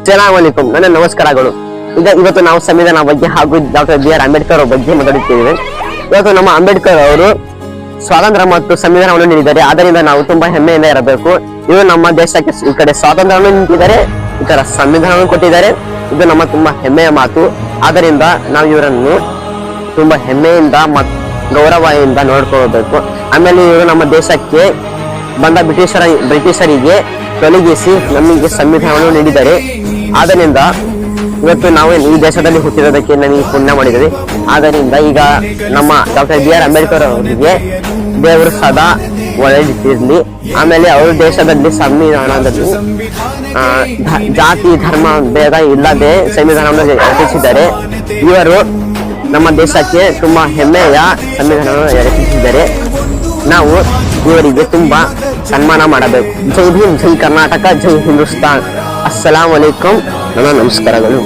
ಅಸ್ಸಲಾಮು ಅಲೈಕುಂ, ನನ್ನ ನಮಸ್ಕಾರಗಳು. ಇವತ್ತು ನಾವು ಸಂವಿಧಾನ ಬಗ್ಗೆ ಹಾಗೂ ಡಾಕ್ಟರ್ ಬಿ.ಆರ್. ಅಂಬೇಡ್ಕರ್ ಅವರ ಬಗ್ಗೆ ಮಾತಾಡುತ್ತೇವೆ. ಇವತ್ತು ನಮ್ಮ ಅಂಬೇಡ್ಕರ್ ಅವರು ಸ್ವಾತಂತ್ರ್ಯ ಮತ್ತು ಸಂವಿಧಾನವನ್ನು ನೀಡಿದ್ದಾರೆ. ಆದ್ದರಿಂದ ನಾವು ತುಂಬಾ ಹೆಮ್ಮೆಯಿಂದ ಇರಬೇಕು. ಇವರು ನಮ್ಮ ದೇಶಕ್ಕೆ ಈ ಕಡೆ ಸ್ವಾತಂತ್ರ್ಯವನ್ನು ನೀಡಿದ್ದಾರೆ, ಈ ಕಡೆ ಸಂವಿಧಾನವನ್ನು ಕೊಟ್ಟಿದ್ದಾರೆ. ಇದು ನಮ್ಮ ತುಂಬಾ ಹೆಮ್ಮೆಯ ಮಾತು. ಆದ್ದರಿಂದ ನಾವು ಇವರನ್ನು ತುಂಬಾ ಹೆಮ್ಮೆಯಿಂದ ಮತ್ತು ಗೌರವದಿಂದ ನೋಡ್ಕೊಳ್ಬೇಕು. ಆಮೇಲೆ ಇವರು ನಮ್ಮ ದೇಶಕ್ಕೆ ಬಂದ ಬ್ರಿಟಿಷರಿಗೆ ತೊಲಗಿಸಿ ನಮಗೆ ಸಂವಿಧಾನವನ್ನು ನೀಡಿದ್ದಾರೆ. ಆದ್ದರಿಂದ ಇವತ್ತು ನಾವು ಈ ದೇಶದಲ್ಲಿ ಹುಟ್ಟಿರೋದಕ್ಕೆ ನಮಗೆ ಪುಣ್ಯ ಮಾಡಿದ್ದೇವೆ. ಆದ್ದರಿಂದ ಈಗ ನಮ್ಮ ಡಾಕ್ಟರ್ ಬಿ.ಆರ್. ಅಂಬೇಡ್ಕರ್ ಅವರಿಗೆ ದೇವರು ಸದಾ ಒಳ್ಳೆದಿರಲಿ. ಆಮೇಲೆ ಅವ್ರ ದೇಶದಲ್ಲಿ ಸಂವಿಧಾನದಲ್ಲಿ ಜಾತಿ ಧರ್ಮ ಭೇದ ಇಲ್ಲದೆ ಸಂವಿಧಾನವನ್ನು ರಚಿಸಿದ್ದಾರೆ. ಇವರು ನಮ್ಮ ದೇಶಕ್ಕೆ ತುಂಬಾ ಹೆಮ್ಮೆಯ ಸಂವಿಧಾನವನ್ನು ರಚಿಸಿದ್ದಾರೆ. ನಾವು ಇವರಿಗೆ ತುಂಬಾ ಸನ್ಮಾನ ಮಾಡಬೇಕು. ಜೈ ಭೀಮ್, ಜೈ ಕರ್ನಾಟಕ, ಜೈ ಹಿಂದೂಸ್ತಾನ್. ಅಸ್ಸಲಾಮು ಅಲೈಕುಂ, ನನ್ನ ನಮಸ್ಕಾರಗಳು.